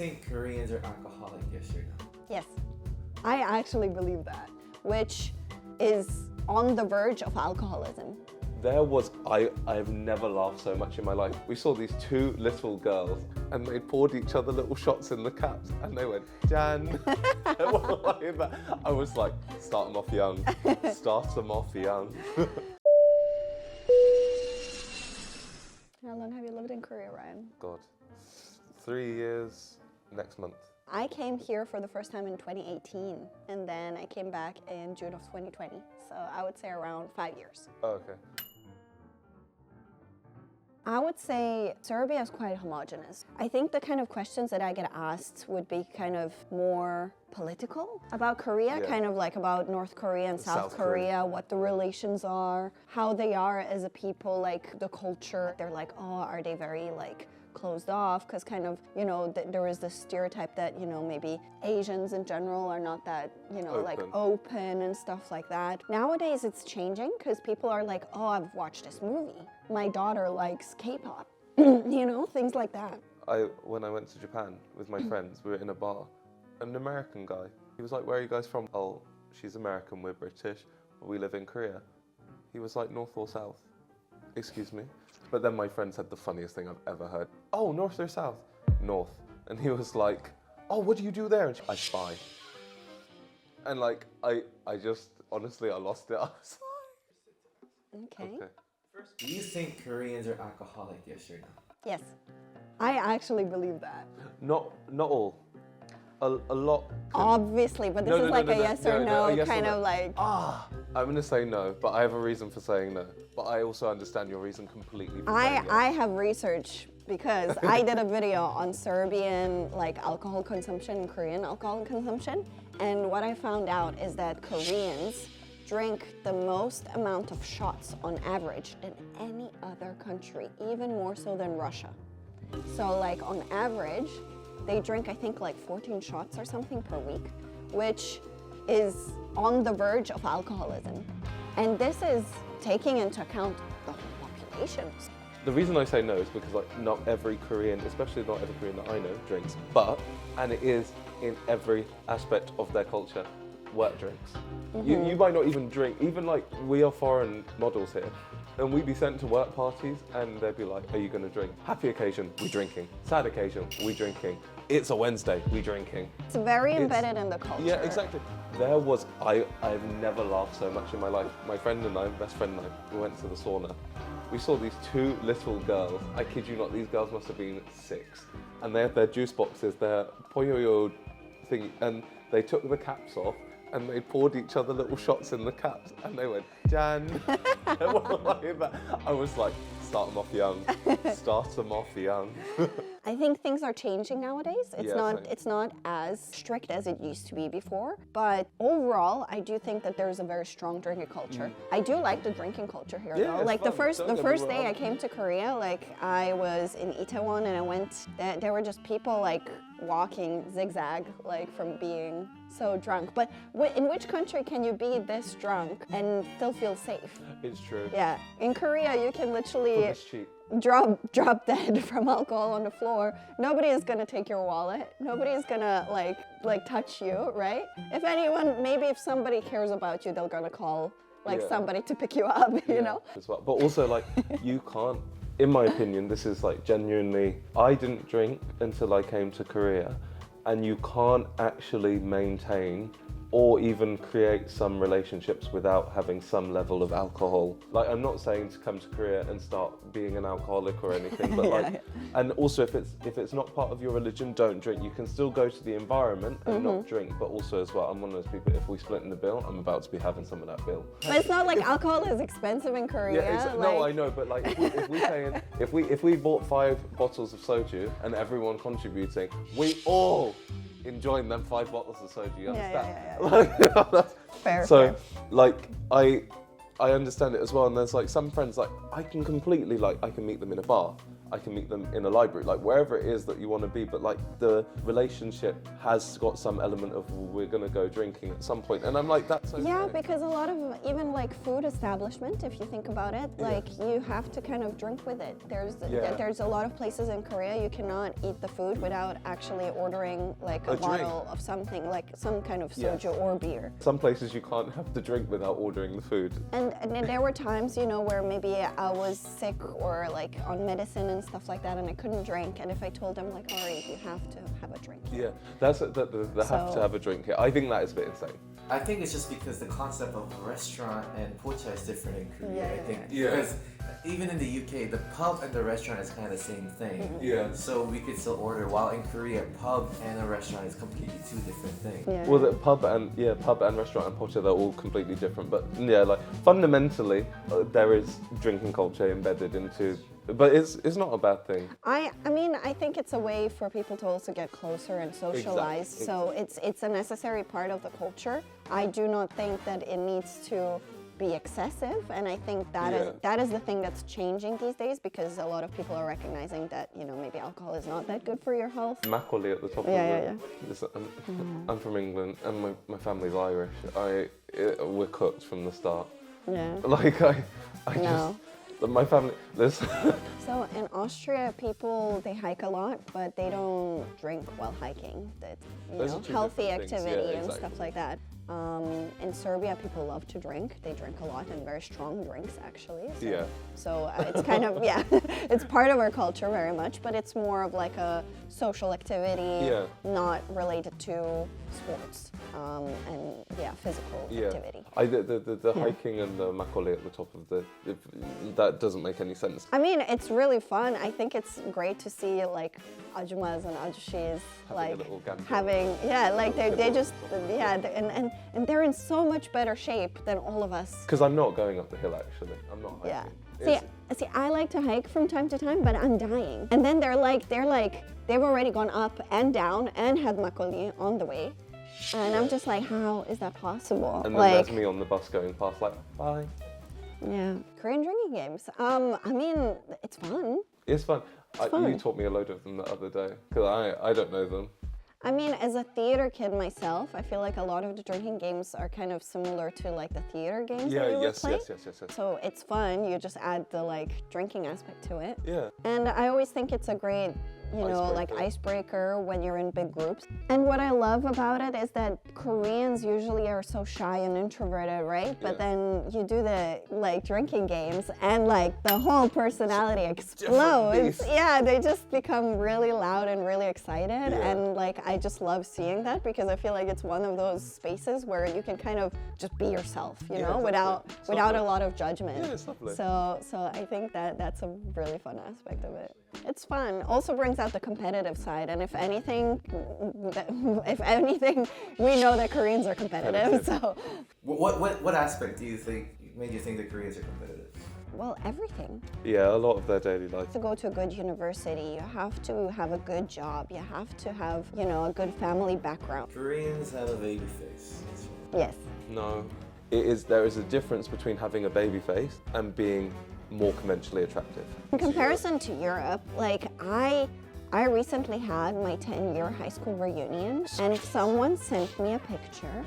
think Koreans are alcoholic, yes or no? Yes, I actually believe that, which is on the verge of alcoholism. I've never laughed so much in my life. We saw these two little girls and they poured each other little shots in the caps and they went, Jan. I was like, start them off young. Start them off young. How long have you lived in Korea, Ryan? God, 3 years next month. I came here for the first time in 2018, and then I came back in June of 2020. So I would say around 5 years. Oh, okay. I would say Serbia is quite homogenous. I think the kind of questions that I get asked would be kind of more political about Korea, Yeah. kind of like about North Korea and South Korea, what the relations are, how they are as a people, like the culture. They're like, oh, are they very like closed off? Because kind of, you know, there is this stereotype that, you know, maybe Asians in general are not that, you know, like open and stuff like that. Nowadays it's changing because people are like, oh, I've watched this movie. My daughter likes K-pop, you know, things like that. When I went to Japan with my friends, we were in a bar. An American guy, he was like, where are you guys from? Oh, she's American, we're British, but we live in Korea. He was like, north or south? Excuse me? But then my friend said the funniest thing I've ever heard. Oh, north or south? North. And he was like, oh, what do you do there? And I spy. And like, I just, honestly, I lost it. I was Okay. First, do you think Koreans are alcoholic, yes or no? Yes, I actually believe that. Not all. A lot. Obviously, but this is like a yes or no kind of like. I'm going to say no, but I have a reason for saying no. But I also understand your reason completely for saying yes. I have research because I did a video on Serbian like alcohol consumption and Korean alcohol consumption, and what I found out is that Koreans drink the most amount of shots on average than any other country, even more so than Russia. So like on average, they drink I think like 14 shots or something per week, which is on the verge of alcoholism. And this is taking into account the whole population. The reason I say no is because like not every Korean, especially not every Korean that I know, drinks. And it is in every aspect of their culture, work drinks. You might not even drink, even like we are foreign models here, and we'd be sent to work parties and they'd be like, are you gonna drink? Happy occasion, we drinking. Sad occasion, we drinking. It's a Wednesday, we drinking. It's very embedded in the culture. Yeah, exactly. I've never laughed so much in my life. My friend and I, best friend and I, we went to the sauna. We saw these two little girls. I kid you not, these girls must have been 6. And they had their juice boxes, their poyoyo thingy, and they took the caps off and they poured each other little shots in the caps and they went, Jan. I was like, start them off young. Start them off young. I think things are changing nowadays. Yeah, It's not as strict as it used to be before, but overall, I do think that there's a very strong drinking culture. I do like the drinking culture here, Yeah, though. it's Like fun. the first day I came to Korea, like I was in Itaewon and I went. There were just people like walking zigzag, like from being so drunk. But in which country can you be this drunk and still feel safe? It's true. Yeah, in Korea you can literally It's cheap. drop dead from alcohol on the floor. Nobody is gonna take your wallet. Nobody is gonna like touch you, right? If anyone, maybe if somebody cares about you, they're gonna call like Yeah. somebody to pick you up, you know? As well. But also like you can't, in my opinion, this is like genuinely, I didn't drink until I came to Korea, and you can't actually maintain or even create some relationships without having some level of alcohol. Like, I'm not saying to come to Korea and start being an alcoholic or anything, but like, and also if it's not part of your religion, don't drink. You can still go to the environment and not drink, but also as well, I'm one of those people, if we split in the bill, I'm about to be having some of that bill. But it's not like alcohol is expensive in Korea. Yeah, no, I know, but like if we bought 5 bottles of soju and everyone contributing, we all enjoying them 5 bottles of soju, you understand? Yeah. Fair. So, like, I understand it as well, and there's like some friends, like, I can meet them in a bar. I can meet them in a library, like wherever it is that you want to be. But like the relationship has got some element of we're gonna go drinking at some point, and I'm like, that's okay. Yeah, because a lot of even like food establishment, if you think about it, like you have to kind of drink with it. There's a lot of places in Korea you cannot eat the food without actually ordering like a bottle of something, like some kind of soju or beer. Some places you can't have the drink without ordering the food. And there were times, you know, where maybe I was sick or like on medicine and stuff like that, and I couldn't drink. And if I told them like, all right, you have to have a drink. Yeah, that's the have to have a drink here. I think that is a bit insane. I think it's just because the concept of restaurant and pocha is different in Korea. Yeah, I think yeah. because even in the UK, the pub and the restaurant is kind of the same thing. Yeah. So we could still order. While in Korea, pub and a restaurant is completely two different things. Yeah. Well, the pub and restaurant and pocha, they're all completely different. But yeah, like fundamentally, there is drinking culture embedded into. But it's not a bad thing. I mean, I think it's a way for people to also get closer and socialize. Exactly. So it's a necessary part of the culture. I do not think that it needs to be excessive, and I think that is the thing that's changing these days, because a lot of people are recognizing that, you know, maybe alcohol is not that good for your health. Macaulay at the top I'm from England, and my family's Irish. We're cooked from the start. Yeah. Like I No. just. My family, So in Austria, people, they hike a lot, but they don't drink while hiking. That's, Those are two healthy different things. activity Yeah, and exactly. stuff like that. In Serbia, people love to drink. They drink a lot, and very strong drinks, actually. So, Yeah. So it's kind of, it's part of our culture very much, but it's more of like a social activity, not related to sports and physical activity. The hiking and the Macaulay at the top of that doesn't make any sense. I mean, it's really fun. I think it's great to see like ajumas and ajushis like having they just and they're in so much better shape than all of us. Because I'm not going up the hill actually. I'm not hiking. Yeah. See, I like to hike from time to time, but I'm dying. And then they've already gone up and down and had makgeolli on the way. And I'm just like, how is that possible? And then there's me on the bus going past like, bye. Yeah. Korean drinking games. I mean, it's fun. It's fun. fun. You taught me a load of them the other day, because I don't know them. I mean, as a theater kid myself, I feel like a lot of the drinking games are kind of similar to like the theater games that we would play. Yes. So it's fun. You just add the like drinking aspect to it. Yeah. And I always think it's a great, icebreaker when you're in big groups. And what I love about it is that Koreans usually are so shy and introverted, right? But then you do the like drinking games and like the whole personality explodes. Yeah, they just become really loud and really excited. And like I just love seeing that, because I feel like it's one of those spaces where you can kind of just be yourself, without a lot of judgment. Yeah, it's lovely. So I think that's a really fun aspect of it. It's fun. Also brings out the competitive side, and if anything, we know that Koreans are competitive. So, what aspect do you think made you think that Koreans are competitive? well, everything. Yeah, a lot of their daily life. To go to a good university, you have to have a good job. You have to have, a good family background. Koreans have a baby face. Yes. No, there is a difference between having a baby face and being more conventionally attractive. In comparison to Europe, like I recently had my 10-year high school reunion, and someone sent me a picture